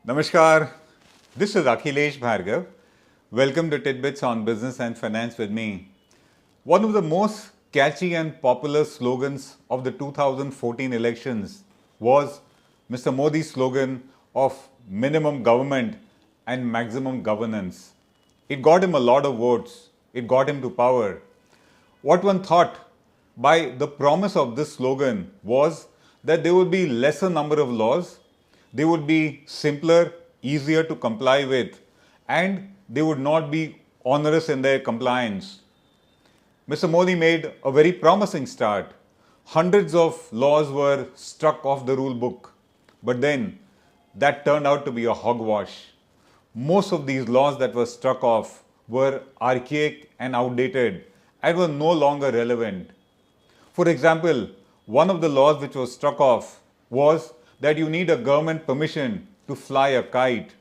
Namaskar, this is Akhilesh Bhargava. Welcome to Tit-Bits on Business and Finance with me. One of the most catchy and popular slogans of the 2014 elections was Mr. Modi's slogan of minimum government and maximum governance. It got him a lot of votes. It got him to power. What one thought by the promise of this slogan was that there would be lesser number of laws, they would be simpler, easier to comply with, and they would not be onerous in their compliance. Mr. Modi made a very promising start. Hundreds of laws were struck off the rule book, but then that turned out to be a hogwash. Most of these laws that were struck off were archaic and outdated and were no longer relevant. For example, one of the laws which was struck off was that you need a government permission to fly a kite.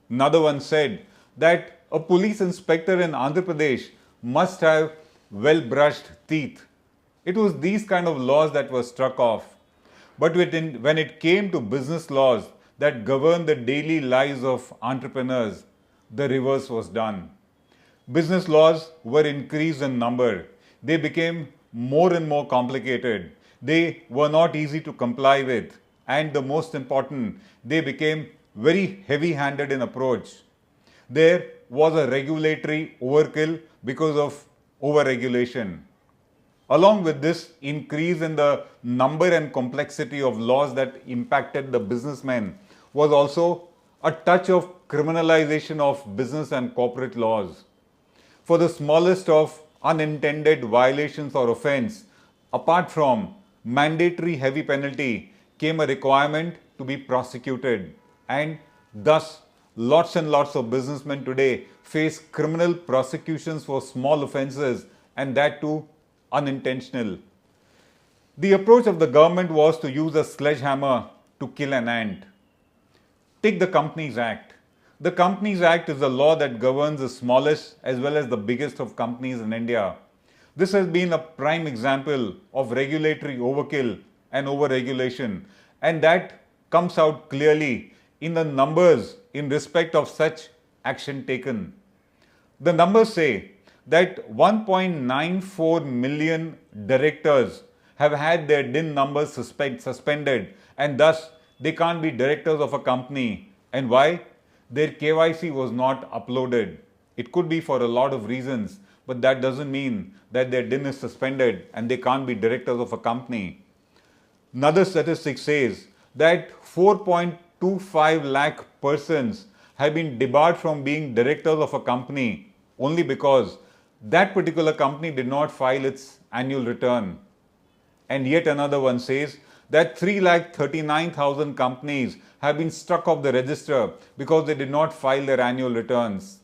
Another one said that a police inspector in Andhra Pradesh must have well-brushed teeth. It was these kind of laws that were struck off. But when it came to business laws that govern the daily lives of entrepreneurs, the reverse was done. Business laws were increased in number. They became more and more complicated. They were not easy to comply with. And the most important, they became very heavy-handed in approach. There was a regulatory overkill because of over-regulation. Along with this increase in the number and complexity of laws that impacted the businessmen was also a touch of criminalization of business and corporate laws. For the smallest of unintended violations or offense, apart from mandatory heavy penalty, came a requirement to be prosecuted, and thus lots and lots of businessmen today face criminal prosecutions for small offences, and that too unintentional. The approach of the government was to use a sledgehammer to kill an ant. Take the Companies Act. The Companies Act is a law that governs the smallest as well as the biggest of companies in India. This has been a prime example of regulatory overkill and over-regulation, and that comes out clearly in the numbers in respect of such action taken. The numbers say that 1.94 million directors have had their DIN numbers suspended, and thus they can't be directors of a company. And why? Their KYC was not uploaded. It could be for a lot of reasons, but that doesn't mean that their DIN is suspended and they can't be directors of a company. Another statistic says that 4.25 lakh persons have been debarred from being directors of a company only because that particular company did not file its annual return. And yet another one says that 3,39,000 companies have been struck off the register because they did not file their annual returns.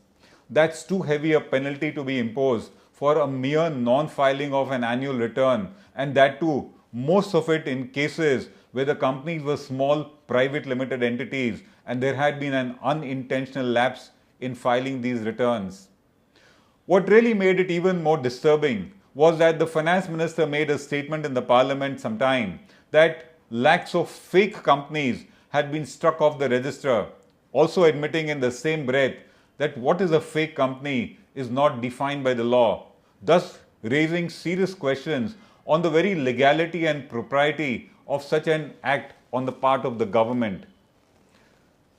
That's too heavy a penalty to be imposed for a mere non-filing of an annual return, and that too, most of it in cases where the companies were small private limited entities and there had been an unintentional lapse in filing these returns. What really made it even more disturbing was that the finance minister made a statement in the parliament sometime that lakhs of fake companies had been struck off the register, also admitting in the same breath that what is a fake company is not defined by the law, thus raising serious questions on the very legality and propriety of such an act on the part of the government.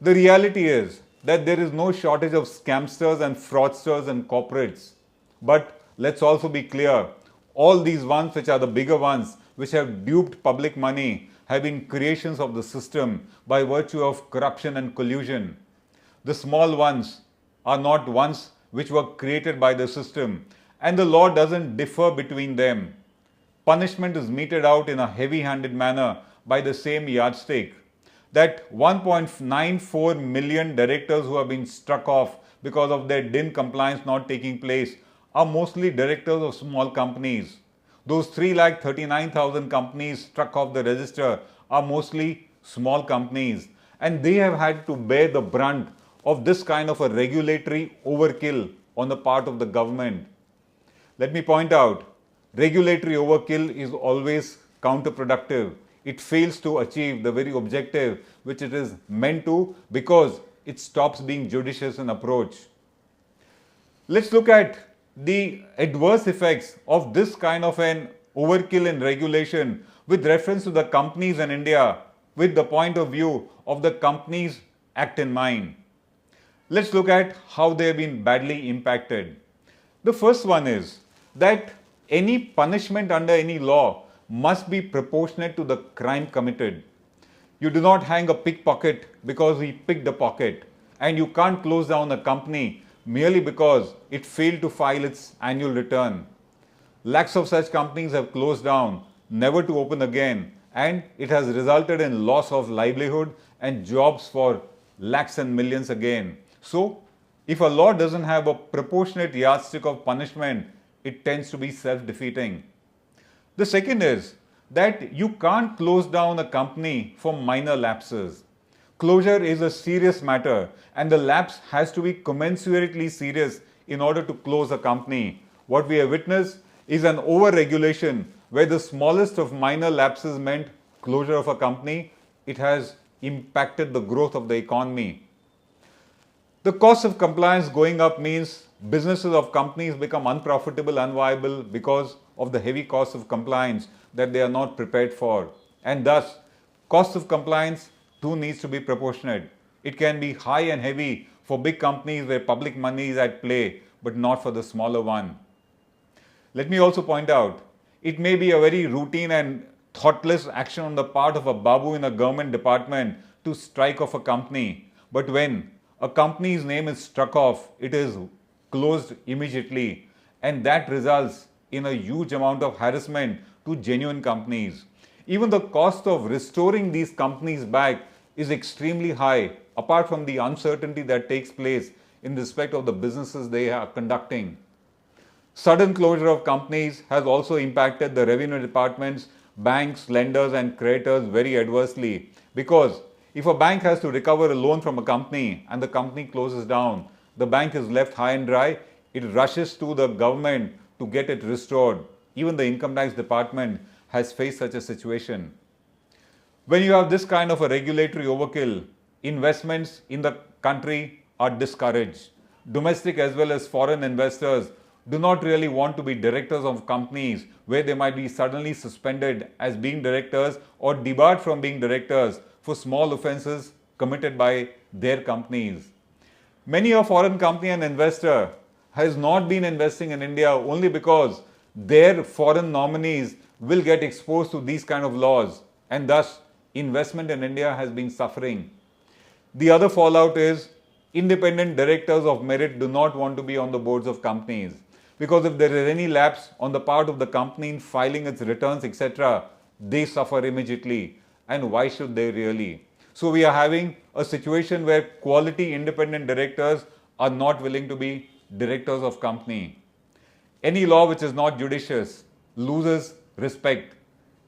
The reality is that there is no shortage of scamsters and fraudsters and corporates. But let's also be clear, all these ones which are the bigger ones which have duped public money have been creations of the system by virtue of corruption and collusion. The small ones are not ones which were created by the system, and the law doesn't differ between them. Punishment is meted out in a heavy-handed manner by the same yardstick. That 1.94 million directors who have been struck off because of their DIN compliance not taking place are mostly directors of small companies. Those 3,39,000 companies struck off the register are mostly small companies, and they have had to bear the brunt of this kind of a regulatory overkill on the part of the government. Let me point out, regulatory overkill is always counterproductive. It fails to achieve the very objective which it is meant to, because it stops being judicious in approach. Let's look at the adverse effects of this kind of an overkill in regulation with reference to the companies in India with the point of view of the Companies Act in mind. Let's look at how they have been badly impacted. The first one is that any punishment under any law must be proportionate to the crime committed. You do not hang a pickpocket because he picked a pocket, and you can't close down a company merely because it failed to file its annual return. Lakhs of such companies have closed down, never to open again, and it has resulted in loss of livelihood and jobs for lakhs and millions again. So, if a law doesn't have a proportionate yardstick of punishment, it tends to be self-defeating. The second is that you can't close down a company for minor lapses. Closure is a serious matter, and the lapse has to be commensurately serious in order to close a company. What we have witnessed is an over-regulation where the smallest of minor lapses meant closure of a company. It has impacted the growth of the economy. The cost of compliance going up means businesses of companies become unprofitable, unviable because of the heavy cost of compliance that they are not prepared for. And thus, cost of compliance too needs to be proportionate. It can be high and heavy for big companies where public money is at play, but not for the smaller one. Let me also point out, it may be a very routine and thoughtless action on the part of a babu in a government department to strike off a company. But when a company's name is struck off, it is closed immediately, and that results in a huge amount of harassment to genuine companies. Even the cost of restoring these companies back is extremely high, apart from the uncertainty that takes place in respect of the businesses they are conducting. Sudden closure of companies has also impacted the revenue departments, banks, lenders and creditors very adversely, because if a bank has to recover a loan from a company and the company closes down, the bank is left high and dry, it rushes to the government to get it restored. Even the income tax department has faced such a situation. When you have this kind of a regulatory overkill, investments in the country are discouraged. Domestic as well as foreign investors do not really want to be directors of companies where they might be suddenly suspended as being directors or debarred from being directors for small offences committed by their companies. Many a foreign company and investor has not been investing in India only because their foreign nominees will get exposed to these kind of laws, and thus investment in India has been suffering. The other fallout is independent directors of merit do not want to be on the boards of companies, because if there is any lapse on the part of the company in filing its returns, etc., they suffer immediately. And why should they really? So we are having a situation where quality independent directors are not willing to be directors of company. Any law which is not judicious loses respect.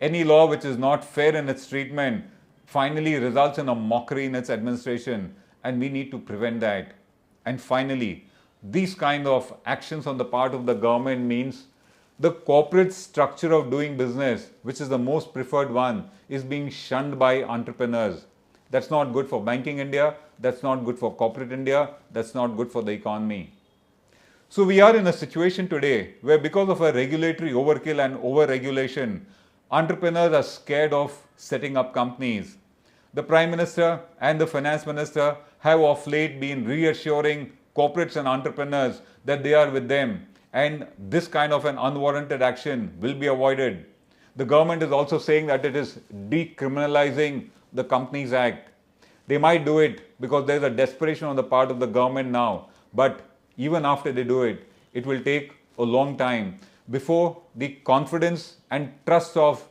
Any law which is not fair in its treatment finally results in a mockery in its administration, and we need to prevent that. And finally, these kind of actions on the part of the government means the corporate structure of doing business, which is the most preferred one, is being shunned by entrepreneurs. That's not good for banking India, that's not good for corporate India, that's not good for the economy. So we are in a situation today where because of a regulatory overkill and over-regulation, entrepreneurs are scared of setting up companies. The Prime Minister and the Finance Minister have of late been reassuring corporates and entrepreneurs that they are with them, and this kind of an unwarranted action will be avoided. The government is also saying that it is decriminalizing the Companies Act. They might do it because there is a desperation on the part of the government now, but even after they do it, it will take a long time before the confidence and trust of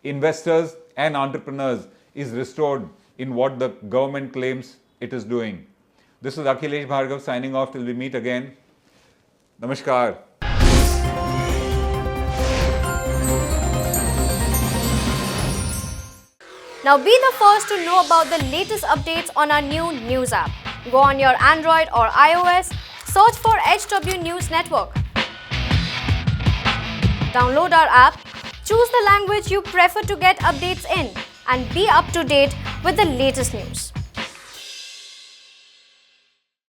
investors and entrepreneurs is restored in what the government claims it is doing. This is Akhilesh Bhargava signing off till we meet again. Namaskar. Now be the first to know about the latest updates on our new news app. Go on your Android or iOS, search for HW News Network. Download our app, choose the language you prefer to get updates in, and be up to date with the latest news.